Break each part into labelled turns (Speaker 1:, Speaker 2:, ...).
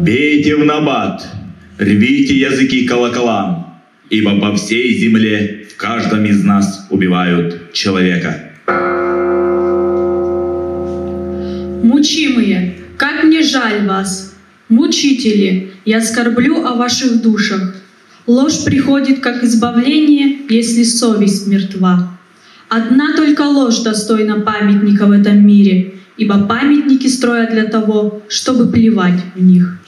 Speaker 1: Бейте в набат, рвите языки колоколам, ибо по всей земле в каждом из нас убивают человека.
Speaker 2: Мучимые, как мне жаль вас! Мучители, я скорблю о ваших душах. Ложь приходит как избавление, если совесть мертва. Одна только ложь достойна памятника в этом мире, ибо памятники строят для того, чтобы плевать в них.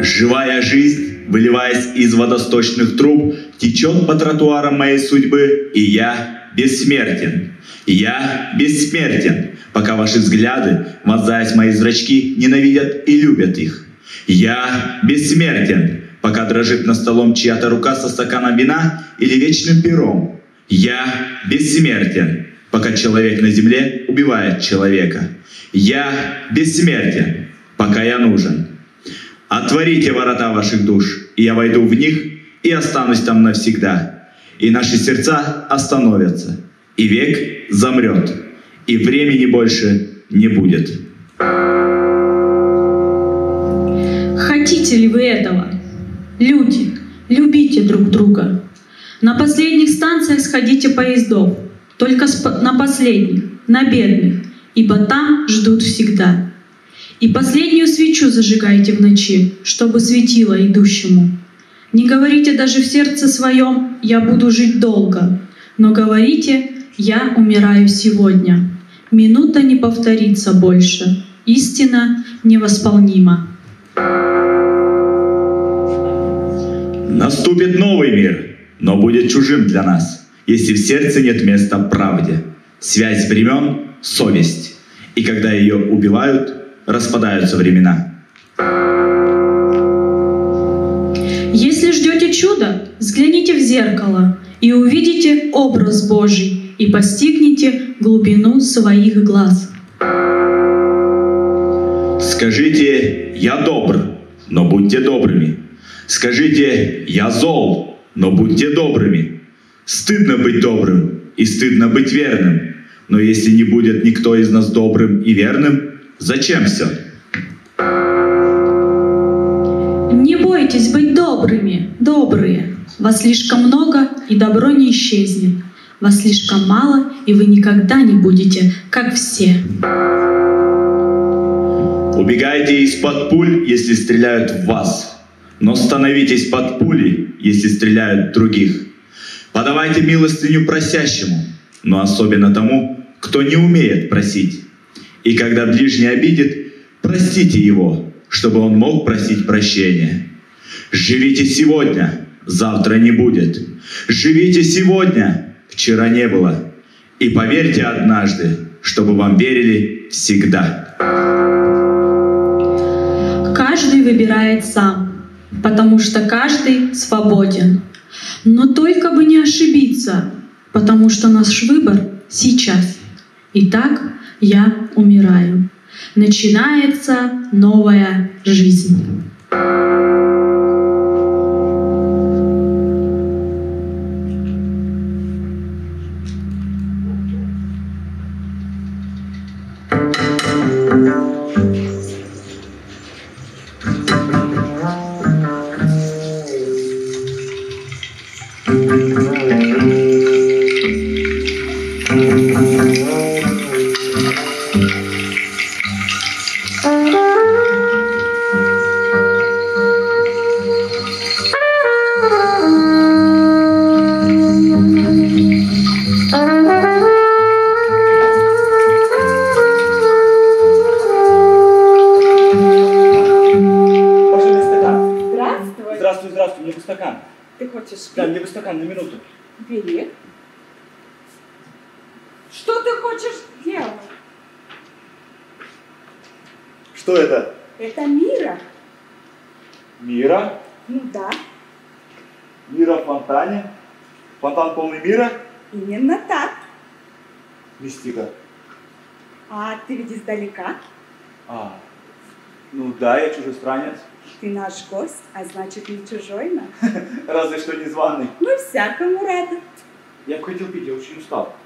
Speaker 1: Живая жизнь, выливаясь из водосточных труб, течет по тротуарам моей судьбы, и я бессмертен. Я бессмертен, пока ваши взгляды, вонзаясь в мои зрачки, ненавидят и любят их. Я бессмертен, пока дрожит над столом чья-то рука со стаканом вина или вечным пером. Я бессмертен, пока человек на земле убивает человека. Я бессмертен, пока я нужен. Отворите ворота ваших душ, и я войду в них и останусь там навсегда. И наши сердца остановятся, и век замрет, и времени больше не будет.
Speaker 2: Хотите ли вы этого? Люди, любите друг друга. На последних станциях сходите поездов, только на последних, на бедных, ибо там ждут всегда. И последнюю свечу зажигайте в ночи, чтобы светило идущему. Не говорите даже в сердце своем «я буду жить долго», но говорите «я умираю сегодня». Минута не повторится больше, истина невосполнима.
Speaker 1: Наступит новый мир, но будет чужим для нас, если в сердце нет места правде. Связь времен — совесть, и когда ее убивают, распадаются времена.
Speaker 2: Если ждете чуда, взгляните в зеркало и увидите образ Божий и постигните глубину своих глаз.
Speaker 1: Скажите «я добр», но будьте добрыми. Скажите «я зол», но будьте добрыми. Стыдно быть добрым и стыдно быть верным, но если не будет никто из нас добрым и верным, зачем все?
Speaker 2: Не бойтесь быть добрыми, добрые. Вас слишком много, и добро не исчезнет. Вас слишком мало, и вы никогда не будете, как все.
Speaker 1: Убегайте из-под пуль, если стреляют в вас, но становитесь под пулей, если стреляют в других. Подавайте милостыню просящему, но особенно тому, кто не умеет просить. И когда ближний обидит, простите его, чтобы он мог просить прощения. Живите сегодня, завтра не будет. Живите сегодня, вчера не было. И поверьте однажды, чтобы вам верили всегда.
Speaker 2: Каждый выбирает сам, потому что каждый свободен. Но только бы не ошибиться, потому что наш выбор сейчас. Итак, я умираю. Начинается новая жизнь.
Speaker 3: Здравствуй, мне бы стакан.
Speaker 4: Ты хочешь пить?
Speaker 3: Да, мне бы стакан на минуту.
Speaker 4: Бери. Что ты хочешь делать?
Speaker 1: Что это?
Speaker 4: Это Мира.
Speaker 1: Мира?
Speaker 4: Ну да,
Speaker 1: Мира в фонтане? Фонтан полный мира?
Speaker 4: именно так.
Speaker 1: Мистика.
Speaker 4: А ты ведь издалека.
Speaker 1: Ну да, я чужестранец.
Speaker 4: Ты наш гость, а значит не чужой нам.
Speaker 1: Разве что незваный.
Speaker 4: Мы всякому рады.
Speaker 1: Я бы хотел пить, я очень устал.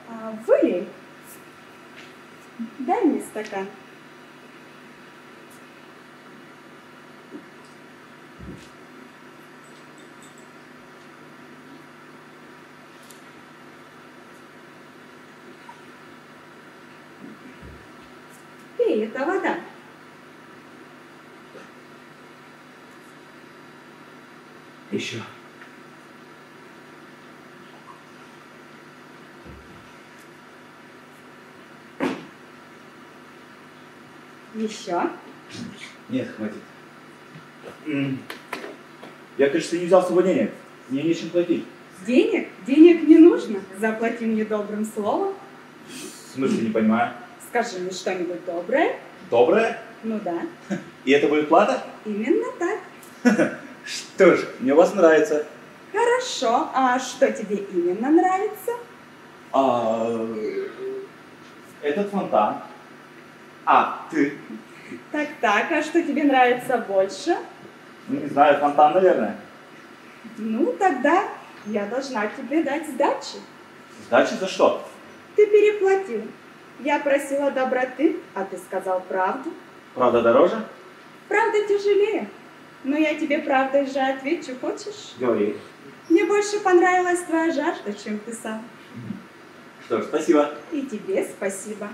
Speaker 4: Вылей. Дай мне стакан. Пей, это вода.
Speaker 3: Еще.
Speaker 4: Еще.
Speaker 3: Нет, хватит. Я, кажется, не взял с собой денег. Мне нечем платить.
Speaker 4: Денег? Денег не нужно. Заплати мне добрым словом.
Speaker 3: В смысле, не понимаю.
Speaker 4: Скажи мне что-нибудь доброе.
Speaker 3: Доброе?
Speaker 4: Ну да,
Speaker 3: И это будет плата?
Speaker 4: именно так.
Speaker 3: Что ж, мне у вас нравится.
Speaker 4: Хорошо, а что тебе именно нравится?
Speaker 3: Этот фонтан. А, ты?
Speaker 4: Так, а что тебе нравится больше?
Speaker 3: Ну, не знаю, фонтан, наверное.
Speaker 4: Ну, тогда я должна тебе дать сдачи.
Speaker 3: Сдачи за что?
Speaker 4: Ты переплатил. Я просила доброты, а ты сказал правду.
Speaker 3: Правда дороже?
Speaker 4: Правда тяжелее. Но я тебе правдой же отвечу, хочешь?
Speaker 3: Говори.
Speaker 4: Мне больше понравилась твоя жажда, чем ты сам.
Speaker 3: Что ж, спасибо.
Speaker 4: И тебе спасибо.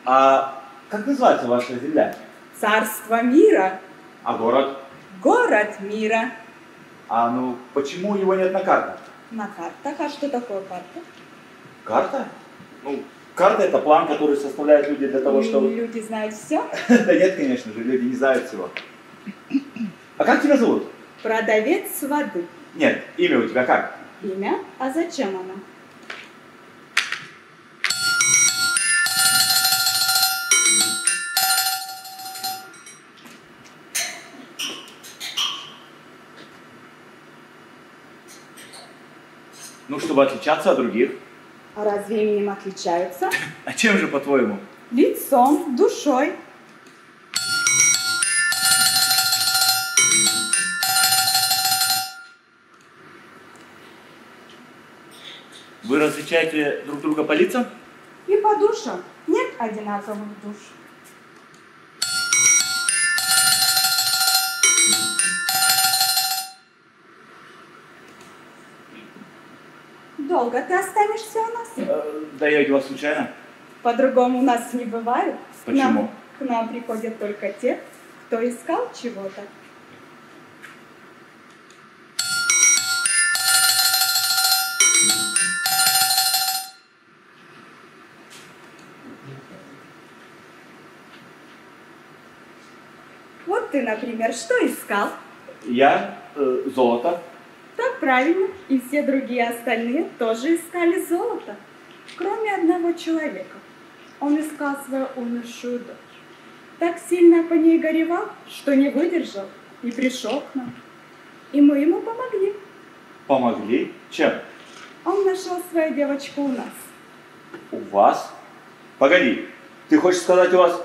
Speaker 3: А как называется ваша земля?
Speaker 4: Царство мира,
Speaker 3: А город?
Speaker 4: город мира.
Speaker 3: А ну, почему его нет на картах?
Speaker 4: На картах, а что такое карта?
Speaker 3: Карта? Ну, карта — это план, который составляют люди для того, чтобы...
Speaker 4: Люди знают все.
Speaker 3: Да нет, конечно же, люди не знают всего. А как тебя зовут?
Speaker 4: Продавец воды.
Speaker 3: Нет, имя у тебя как?
Speaker 4: Имя? А зачем оно?
Speaker 3: Ну, чтобы отличаться от других.
Speaker 4: А разве именем отличаются?
Speaker 3: А чем же, по-твоему?
Speaker 4: Лицом, душой.
Speaker 3: Вы различаете друг друга по лицам?
Speaker 4: И по душам. Нет одинаковых душ. Долго ты останешься у нас?
Speaker 3: Да я видела случайно.
Speaker 4: По-другому у нас не бывает.
Speaker 3: Почему?
Speaker 4: К нам приходят только те, кто искал чего-то. Вот ты, например, что искал?
Speaker 3: Я золото.
Speaker 4: Так правильно. И все другие остальные тоже искали золото. Кроме одного человека. Он искал свою умершую дочь. Так сильно по ней горевал, что не выдержал и пришел к нам. И мы ему помогли.
Speaker 3: Помогли? Чем?
Speaker 4: Он нашел свою девочку у нас.
Speaker 3: У вас? Погоди, ты хочешь сказать, у вас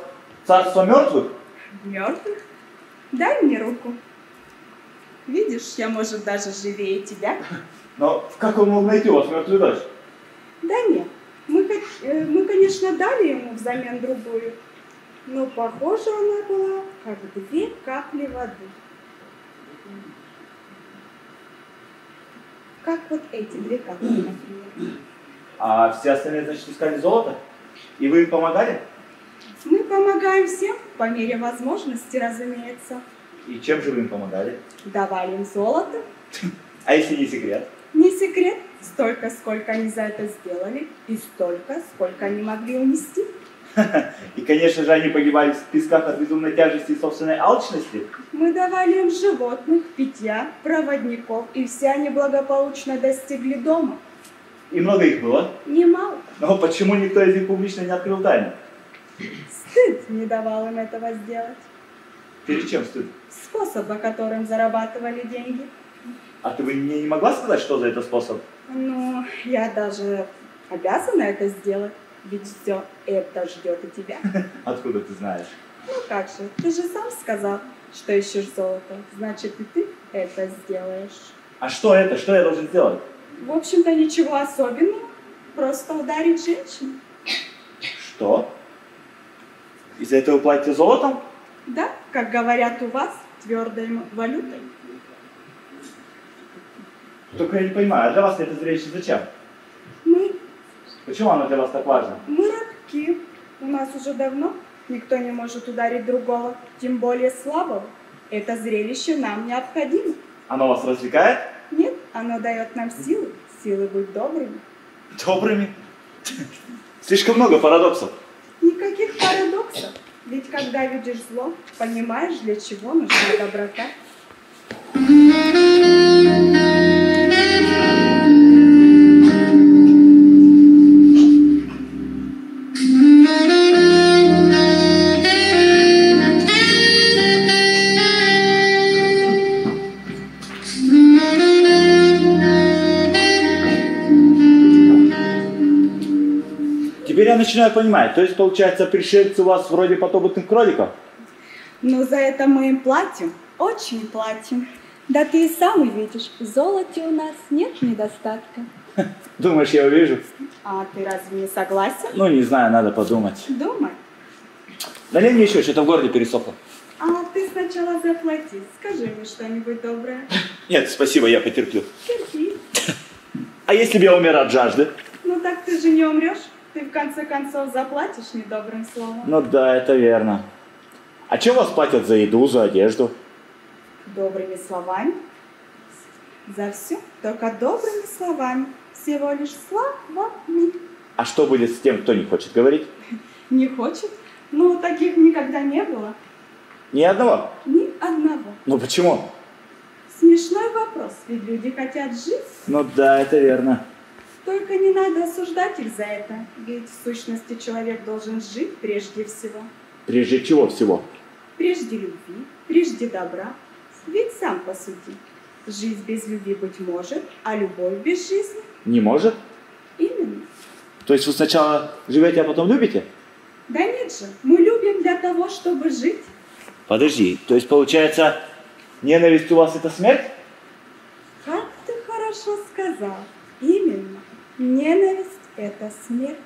Speaker 3: царство мертвых?
Speaker 4: Мертвых? Дай мне руку. Видишь, я, может, даже живее тебя.
Speaker 3: Но как он мог найти у вас мертвую дочь?
Speaker 4: Да нет, мы, конечно, дали ему взамен другую. Но похожа она была, как 2 капли воды. Как вот эти 2 капли, например.
Speaker 3: А все остальные, значит, искали золото? И вы им помогали?
Speaker 4: Мы помогаем всем, по мере возможности, разумеется.
Speaker 3: И чем же вы им помогали?
Speaker 4: Давали им золото.
Speaker 3: А если не секрет?
Speaker 4: Не секрет, столько, сколько они за это сделали, и столько, сколько они могли унести.
Speaker 3: И, конечно же, они погибали в песках от безумной тяжести и собственной алчности.
Speaker 4: Мы давали им животных, питья, проводников, и все они благополучно достигли дома.
Speaker 3: И много их было.
Speaker 4: Немало.
Speaker 3: Но почему никто из них публично не открыл тайну?
Speaker 4: Стыд не давал им этого сделать.
Speaker 3: Перед чем стыд?
Speaker 4: Способа, которым зарабатывали деньги.
Speaker 3: А ты бы мне не могла сказать, что за это способ?
Speaker 4: Ну, я даже обязана это сделать, ведь все это ждет и тебя.
Speaker 3: Откуда ты знаешь?
Speaker 4: Ну как же, ты же сам сказал, что ищешь золото, значит и ты это сделаешь.
Speaker 3: А что это? Что я должен сделать?
Speaker 4: В общем-то ничего особенного, просто ударить женщину.
Speaker 3: Что? Из-за этого платите золотом?
Speaker 4: Да, как говорят у вас, твердой валютой.
Speaker 3: Только я не понимаю, а для вас это зрелище зачем?
Speaker 4: Мы
Speaker 3: Почему оно для вас так важно?
Speaker 4: Мы рабки. У нас уже давно никто не может ударить другого, тем более слабого. Это зрелище нам необходимо.
Speaker 3: Оно вас развлекает?
Speaker 4: Нет, оно дает нам силы, силы быть добрыми.
Speaker 3: Добрыми? Слишком много парадоксов.
Speaker 4: Никаких парадоксов. Ведь когда видишь зло, понимаешь, для чего нужна доброта.
Speaker 3: Теперь я начинаю понимать. То есть, получается, пришельцы у вас вроде подопытных кроликов?
Speaker 4: Но за это мы им платим, очень платим. Да ты и сам увидишь, в золоте у нас нет недостатка.
Speaker 3: Думаешь, я увижу?
Speaker 4: А ты разве не согласен?
Speaker 3: Ну, не знаю, надо подумать.
Speaker 4: Думай.
Speaker 3: Налей мне еще, что-то в горле пересохло.
Speaker 4: А ты сначала заплати, скажи мне что-нибудь доброе.
Speaker 3: Нет, спасибо, я потерплю.
Speaker 4: Терпи.
Speaker 3: А если бы я умер от жажды?
Speaker 4: Ну так ты же не умрешь. Ты в конце концов заплатишь недобрым словом.
Speaker 3: Ну да, это верно. А что вас платят за еду, за одежду?
Speaker 4: Добрыми словами. За все только добрыми словами. Всего лишь словами.
Speaker 3: А что будет с тем, кто не хочет говорить?
Speaker 4: Не хочет? Ну, таких никогда не было.
Speaker 3: Ни одного?
Speaker 4: Ни одного.
Speaker 3: Ну почему?
Speaker 4: Смешной вопрос, ведь люди хотят жить.
Speaker 3: Ну да, это верно.
Speaker 4: Только не надо осуждать их за это. Ведь в сущности человек должен жить прежде всего.
Speaker 3: Прежде чего всего?
Speaker 4: Прежде любви, прежде добра. Ведь сам посуди. Жизнь без любви быть может, а любовь без жизни?
Speaker 3: Не может?
Speaker 4: Именно.
Speaker 3: То есть вы сначала живете, а потом любите?
Speaker 4: Да нет же, мы любим для того, чтобы жить.
Speaker 3: Подожди, то есть получается, ненависть у вас это смерть?
Speaker 4: Как ты хорошо сказал. Именно. Ненависть – это смерть.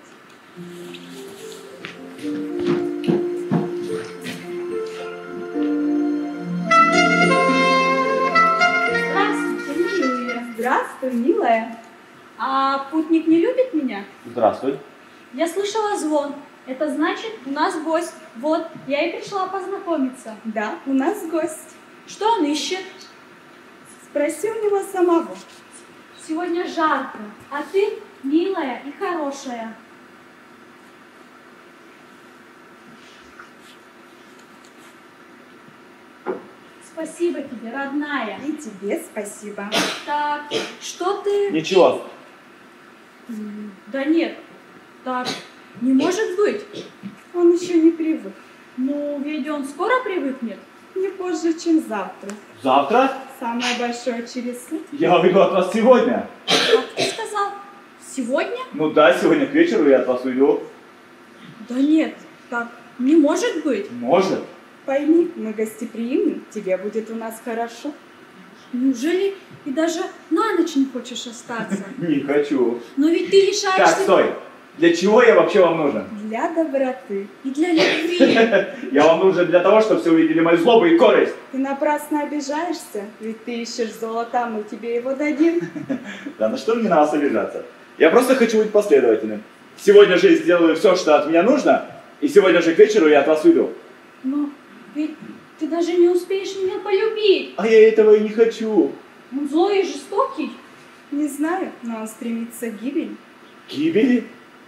Speaker 2: Здравствуйте, милая.
Speaker 4: Здравствуй, милая.
Speaker 2: А путник не любит меня?
Speaker 3: Здравствуй.
Speaker 2: Я слышала звон. Это значит, у нас гость. Вот, я и пришла познакомиться.
Speaker 4: Да, у нас гость.
Speaker 2: Что он ищет?
Speaker 4: Спроси у него самого.
Speaker 2: Сегодня жарко, а ты милая и хорошая. Спасибо тебе, родная.
Speaker 4: И тебе спасибо.
Speaker 2: Так, что ты...
Speaker 3: Ничего.
Speaker 2: Да нет, так не может быть.
Speaker 4: Он еще не привык.
Speaker 2: Ну, ведь он скоро привыкнет.
Speaker 4: Не позже, чем завтра.
Speaker 3: Завтра?
Speaker 4: Самое большое через суд.
Speaker 3: Я уйду от вас сегодня.
Speaker 2: Как ты сказал? Сегодня?
Speaker 3: Ну да, сегодня к вечеру я от вас уйду.
Speaker 2: Да нет, так не может быть.
Speaker 3: Может.
Speaker 4: Пойми, мы гостеприимны, тебе будет у нас хорошо.
Speaker 2: Неужели и даже на ночь не хочешь остаться?
Speaker 3: Не хочу.
Speaker 2: Но ведь ты лишаешься...
Speaker 3: Так, стой. Для чего я вообще вам нужен?
Speaker 4: Для доброты.
Speaker 2: И для любви.
Speaker 3: Я вам нужен для того, чтобы все увидели мою злобу и корость.
Speaker 4: Ты напрасно обижаешься, ведь ты ищешь золото, а мы тебе его дадим.
Speaker 3: Да на что мне на вас обижаться? Я просто хочу быть последовательным. Сегодня же я сделаю все, что от меня нужно, и сегодня же к вечеру я от вас уйду.
Speaker 2: Но ведь ты даже не успеешь меня полюбить.
Speaker 3: А я этого и не хочу.
Speaker 2: Он злой и жестокий.
Speaker 4: Не знаю, но он стремится к гибели.
Speaker 3: Гибели?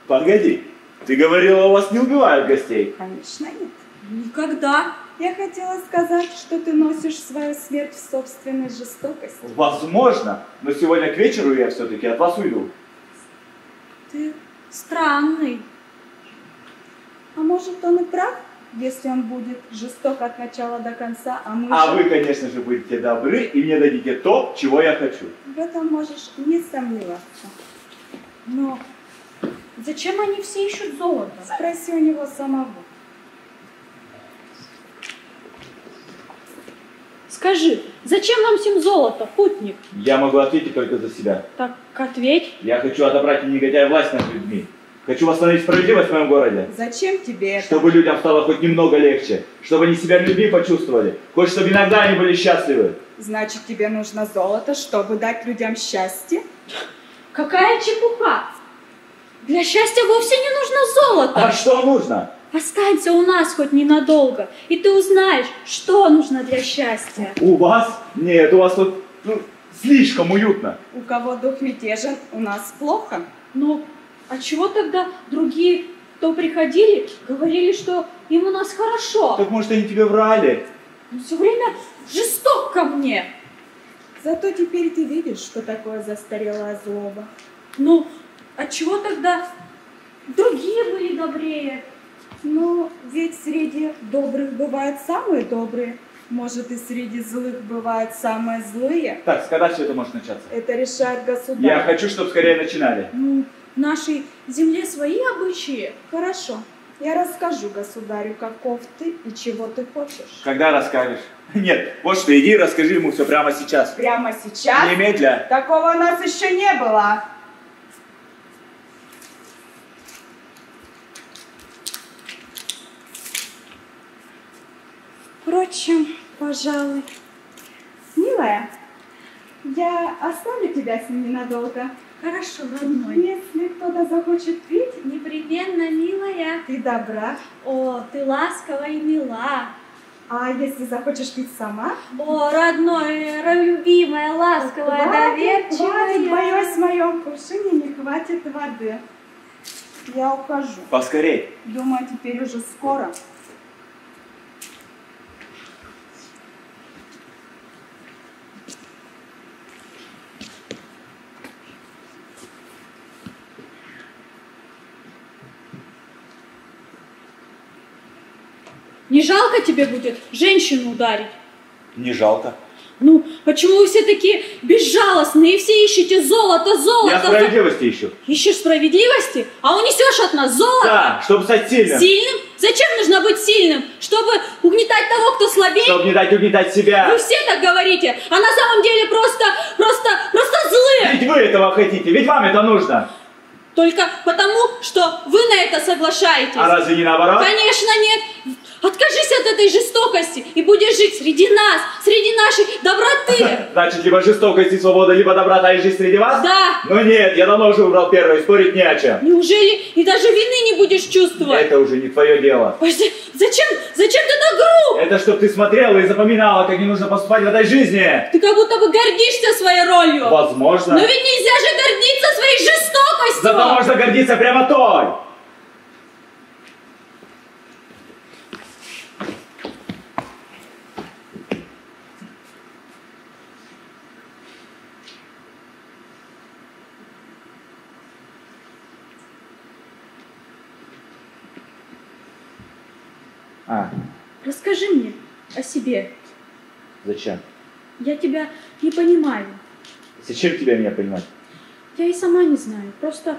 Speaker 3: Погоди. Ты говорила, у вас не убивают гостей.
Speaker 4: Конечно, нет.
Speaker 2: Никогда.
Speaker 4: Я хотела сказать, что ты носишь свою смерть в собственной жестокости.
Speaker 3: Возможно, но сегодня к вечеру я все-таки от вас уйду.
Speaker 2: Ты странный.
Speaker 4: А может, он и прав, если он будет жесток от начала до конца, а мы
Speaker 3: А
Speaker 4: же...
Speaker 3: вы, конечно же, будете добры и мне дадите то, чего я хочу.
Speaker 4: В этом можешь не сомневаться.
Speaker 2: Но зачем они все ищут золото?
Speaker 4: Спроси у него самого.
Speaker 2: Скажи, зачем нам всем золото, путник?
Speaker 3: Я могу ответить только за себя.
Speaker 2: Так ответь.
Speaker 3: Я хочу отобрать у негодяя власть над людьми. Хочу восстановить справедливость в моем городе.
Speaker 4: Зачем тебе это?
Speaker 3: Чтобы людям стало хоть немного легче. Чтобы они себя людьми почувствовали. Хоть чтобы иногда они были счастливы.
Speaker 4: Значит, тебе нужно золото, чтобы дать людям счастье?
Speaker 2: Какая чепуха! для счастья вовсе не нужно золото.
Speaker 3: А что нужно?
Speaker 2: Останься у нас хоть ненадолго, и ты узнаешь, что нужно для счастья.
Speaker 3: У вас? Нет, у вас тут слишком уютно.
Speaker 4: У кого дух мятежен, у нас плохо.
Speaker 2: Ну, а чего тогда другие, кто приходили, говорили, что им у нас хорошо?
Speaker 3: Так может они тебе врали?
Speaker 2: Он все время жесток ко мне.
Speaker 4: Зато теперь ты видишь, что такое застарелая злоба.
Speaker 2: Ну, а чего тогда другие были добрее?
Speaker 4: Ну, ведь среди добрых бывают самые добрые. Может, и среди злых бывают самые злые.
Speaker 3: Так, когда все это может начаться?
Speaker 4: Это решает государь.
Speaker 3: Я хочу, чтобы скорее начинали.
Speaker 2: Ну, в нашей земле свои обычаи.
Speaker 4: Хорошо. Я расскажу государю, каков ты и чего ты хочешь.
Speaker 3: Когда расскажешь? Нет, вот что, иди и расскажи ему все прямо сейчас.
Speaker 4: Прямо сейчас?
Speaker 3: Немедля.
Speaker 4: Такого у нас еще не было. Впрочем, пожалуй. Милая, я оставлю тебя с ним ненадолго.
Speaker 2: Хорошо, родной.
Speaker 4: Если кто-то захочет пить,
Speaker 2: Непременно, милая.
Speaker 4: ты добра.
Speaker 2: О, ты ласкова и мила.
Speaker 4: А если захочешь пить сама,
Speaker 2: О, родной, любимая, ласковая, доверчивая.
Speaker 4: боюсь, в моем кувшине не хватит воды. Я ухожу.
Speaker 3: Поскорей.
Speaker 4: Думаю, теперь уже скоро.
Speaker 2: Не жалко тебе будет женщину ударить?
Speaker 3: Не жалко.
Speaker 2: Ну, почему вы все такие безжалостные и все ищете золото, золото?
Speaker 3: Я справедливости ищу.
Speaker 2: Ищешь справедливости, а унесешь от нас золото?
Speaker 3: Да, чтобы стать сильным.
Speaker 2: Сильным? Зачем нужно быть сильным? Чтобы угнетать того, кто слабее?
Speaker 3: Чтобы не дать угнетать себя.
Speaker 2: Вы все так говорите, а на самом деле просто злые.
Speaker 3: Ведь вы этого хотите, ведь вам это нужно.
Speaker 2: Только потому, что вы на это соглашаетесь.
Speaker 3: А разве не наоборот?
Speaker 2: Конечно, нет. Откажись от этой жестокости и будешь жить среди нас, среди нашей доброты.
Speaker 3: Значит, либо жестокость и свобода, либо доброта и жизнь среди вас?
Speaker 2: Да.
Speaker 3: Ну нет, я давно уже выбрал первое, спорить не о чем.
Speaker 2: Неужели и даже вины не будешь чувствовать?
Speaker 3: Это уже не твое дело.
Speaker 2: Зачем ты так груб?
Speaker 3: Это чтоб ты смотрела и запоминала, как не нужно поступать в этой жизни.
Speaker 2: Ты как будто бы гордишься своей ролью.
Speaker 3: Возможно.
Speaker 2: Но ведь нельзя же гордиться своей жестокостью.
Speaker 3: Зато можно гордиться прямо той.
Speaker 2: Расскажи мне о себе.
Speaker 3: Зачем?
Speaker 2: Я тебя не понимаю.
Speaker 3: Зачем тебя меня понимать?
Speaker 2: Я и сама не знаю. Просто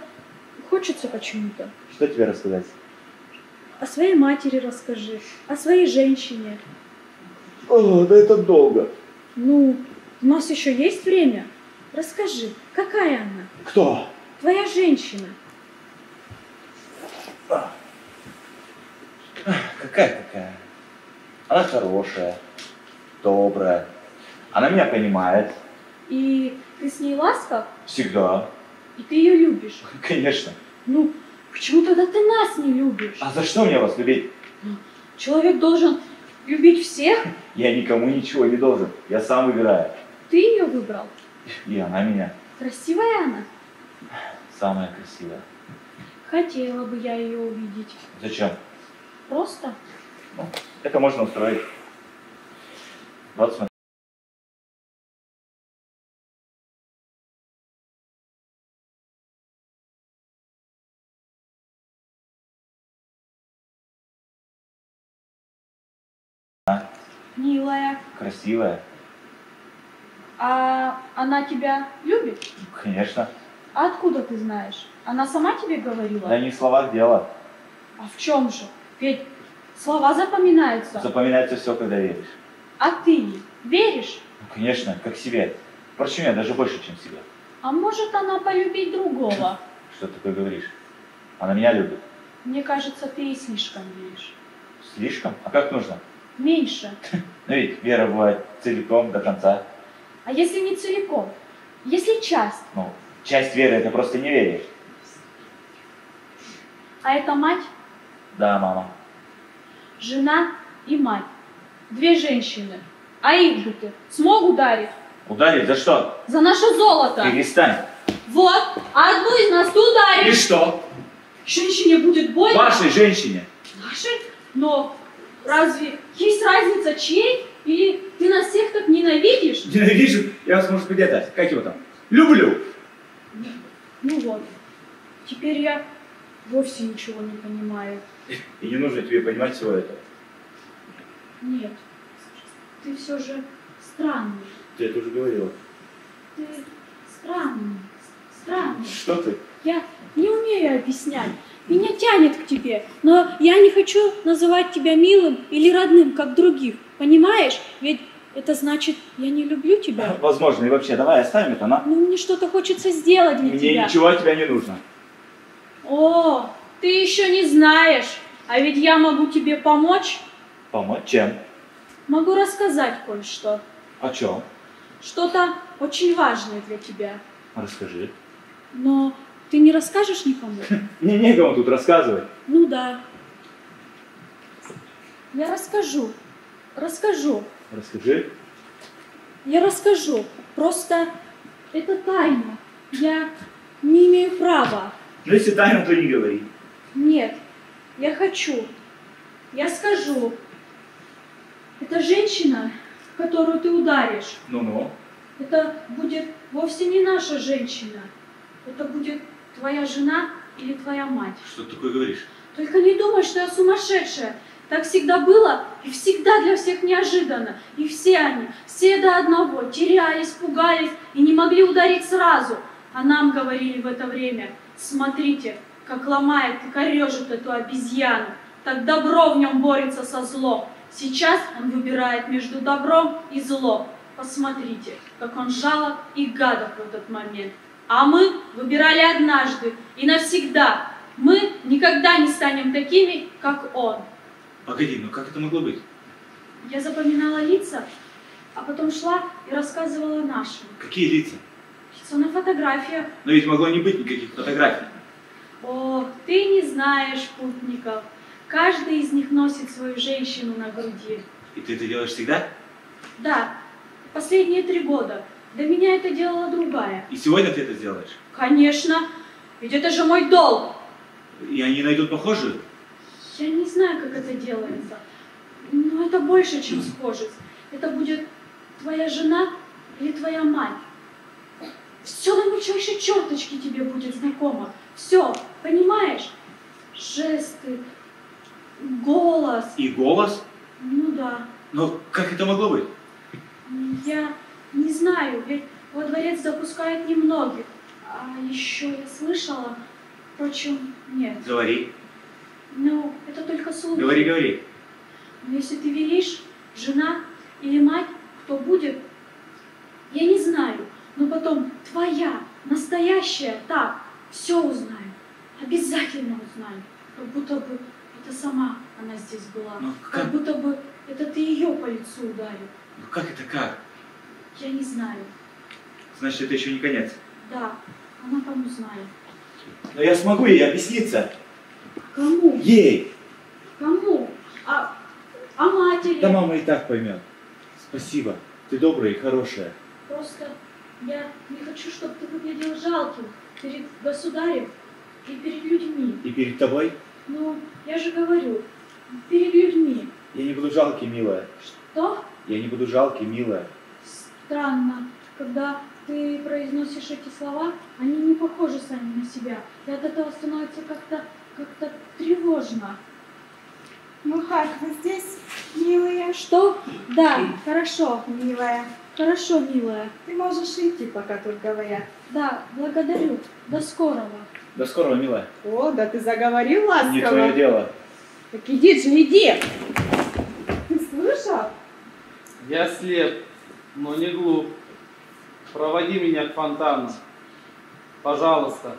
Speaker 2: хочется почему-то.
Speaker 3: Что тебе рассказать?
Speaker 2: О своей матери расскажи. О своей женщине.
Speaker 3: О, да это долго.
Speaker 2: Ну, у нас еще есть время. Расскажи, какая она?
Speaker 3: Кто?
Speaker 2: Твоя женщина.
Speaker 3: Какая? Она хорошая, добрая. Она меня понимает.
Speaker 2: И ты с ней ласков?
Speaker 3: Всегда.
Speaker 2: И ты ее любишь?
Speaker 3: Конечно.
Speaker 2: Ну, почему тогда ты нас не любишь?
Speaker 3: А за что мне вас любить?
Speaker 2: Человек должен любить всех.
Speaker 3: Я никому ничего не должен. Я сам выбираю.
Speaker 2: Ты ее выбрал.
Speaker 3: И она меня.
Speaker 2: Красивая она?
Speaker 3: Самая красивая.
Speaker 2: Хотела бы я ее увидеть.
Speaker 3: Зачем?
Speaker 2: Просто?
Speaker 3: Ну, это можно устроить. Вот смотри.
Speaker 2: Милая.
Speaker 3: Красивая.
Speaker 2: А она тебя любит?
Speaker 3: Конечно.
Speaker 2: А откуда ты знаешь? Она сама тебе говорила?
Speaker 3: Да не в словах дело.
Speaker 2: А в чем же? Ведь слова запоминаются.
Speaker 3: Запоминается все, когда веришь.
Speaker 2: А ты веришь?
Speaker 3: Ну, конечно, как себе. Впрочем, я даже больше, чем себе.
Speaker 2: А может она полюбить другого?
Speaker 3: Что ты такое говоришь? Она меня любит.
Speaker 2: Мне кажется, ты и слишком веришь.
Speaker 3: Слишком? А как нужно?
Speaker 2: Меньше.
Speaker 3: Ну ведь вера бывает целиком, до конца.
Speaker 2: А если не целиком? Если часть?
Speaker 3: Ну, часть веры это просто неверие.
Speaker 2: А это мать,
Speaker 3: Да, мама.
Speaker 2: жена и мать. Две женщины. А их бы ты смог ударить?
Speaker 3: Ударить? За что?
Speaker 2: За наше золото.
Speaker 3: Перестань.
Speaker 2: Вот, а одну из нас ты
Speaker 3: И
Speaker 2: ударишь.
Speaker 3: что?
Speaker 2: Женщине будет больно.
Speaker 3: Вашей женщине.
Speaker 2: Нашей? Но разве есть разница чьей? Или ты нас всех так ненавидишь?
Speaker 3: Ненавижу. Я вас, может быть, это, как его там? Люблю.
Speaker 2: Ну вот, теперь я вовсе ничего не понимаю.
Speaker 3: И не нужно тебе понимать всего этого.
Speaker 2: Нет, ты все же странный.
Speaker 3: Ты это уже говорила.
Speaker 2: Ты странный, странный.
Speaker 3: Что ты?
Speaker 2: Я не умею объяснять. Меня тянет к тебе, но я не хочу называть тебя милым или родным, как других. Понимаешь? Ведь это значит, я не люблю тебя.
Speaker 3: Возможно. И вообще, давай оставим это, на.
Speaker 2: Но мне что-то хочется сделать для
Speaker 3: Мне
Speaker 2: тебя.
Speaker 3: ничего от тебя не нужно.
Speaker 2: О, ты еще не знаешь. А ведь я могу тебе помочь.
Speaker 3: Помочь чем?
Speaker 2: Могу рассказать кое-что.
Speaker 3: О чем?
Speaker 2: Что-то очень важное для тебя.
Speaker 3: Расскажи.
Speaker 2: Но ты не расскажешь никому?
Speaker 3: Мне некому тут рассказывать.
Speaker 2: Ну да. Я расскажу. Расскажу.
Speaker 3: Расскажи.
Speaker 2: Я расскажу. Просто это тайна. Я не имею права.
Speaker 3: Ну, если тайну, то не говори.
Speaker 2: Нет. Я хочу. Я скажу. Это женщина, которую ты ударишь.
Speaker 3: Ну-ну.
Speaker 2: Это будет вовсе не наша женщина. Это будет твоя жена или твоя мать.
Speaker 3: Что ты такое говоришь?
Speaker 2: Только не думай, что я сумасшедшая. Так всегда было и всегда для всех неожиданно. И все они, все до одного, терялись, пугались и не могли ударить сразу. А нам говорили в это время: смотрите, как ломает и корежит эту обезьяну. Так добро в нем борется со злом. Сейчас он выбирает между добром и злом. Посмотрите, как он жалок и гадок в этот момент. А мы выбирали однажды и навсегда. Мы никогда не станем такими, как он.
Speaker 3: Погоди, ну как это могло быть?
Speaker 2: Я запоминала лица, а потом шла и рассказывала нашим.
Speaker 3: Какие лица?
Speaker 2: Лица на фотографиях.
Speaker 3: Но ведь могло не быть никаких фотографий.
Speaker 2: Ох, ты не знаешь путников. Каждый из них носит свою женщину на груди.
Speaker 3: И ты это делаешь всегда?
Speaker 2: Да, последние 3 года. До меня это делала другая.
Speaker 3: И сегодня ты это сделаешь?
Speaker 2: Конечно, ведь это же мой долг.
Speaker 3: И они найдут похожую?
Speaker 2: Я не знаю, как это делается, но это больше, чем схожесть. Это будет твоя жена или твоя мать. Все до мельчайшей черточки тебе будет знакомо. Все, понимаешь? Жесты, голос.
Speaker 3: И голос?
Speaker 2: Ну да.
Speaker 3: Но как это могло быть?
Speaker 2: Я не знаю, ведь во дворец допускают немногих. А еще я слышала, впрочем, нет.
Speaker 3: Говори.
Speaker 2: Ну, это только слух.
Speaker 3: Говори, говори.
Speaker 2: Но если ты велишь, жена или мать, кто будет, я не знаю. Но потом твоя, настоящая, так, все узнаю. Обязательно узнаю. Как будто бы это сама она здесь была.
Speaker 3: Ну,
Speaker 2: как будто бы это ты ее по лицу ударил.
Speaker 3: Ну как это как?
Speaker 2: Я не знаю.
Speaker 3: Значит, это еще не конец.
Speaker 2: Да, она там узнает.
Speaker 3: Но я смогу ей объясниться.
Speaker 2: Кому?
Speaker 3: Ей.
Speaker 2: Кому? А матери?
Speaker 3: Да мама и так поймет. Спасибо. Ты добрая и хорошая.
Speaker 2: Просто я не хочу, чтобы ты выглядел жалким перед государем и перед людьми.
Speaker 3: И перед тобой?
Speaker 2: Ну, я же говорю, перед людьми.
Speaker 3: Я не буду жалкий, милая.
Speaker 2: Что?
Speaker 3: Я не буду жалкий, милая.
Speaker 2: Странно, когда ты произносишь эти слова, они не похожи сами на себя. И от этого становится как-то тревожно.
Speaker 4: Ну как, вы здесь, милые?
Speaker 2: Что? Да, хорошо.
Speaker 4: Милая,
Speaker 2: Хорошо, милая.
Speaker 4: ты можешь идти, пока тут говорят.
Speaker 2: Да, благодарю. До скорого.
Speaker 3: До скорого, милая.
Speaker 4: О, да ты заговорил ласково.
Speaker 3: Не твое дело.
Speaker 4: Так иди же, иди. Ты слышал?
Speaker 5: Я слеп, но не глуп. Проводи меня к фонтану. Пожалуйста.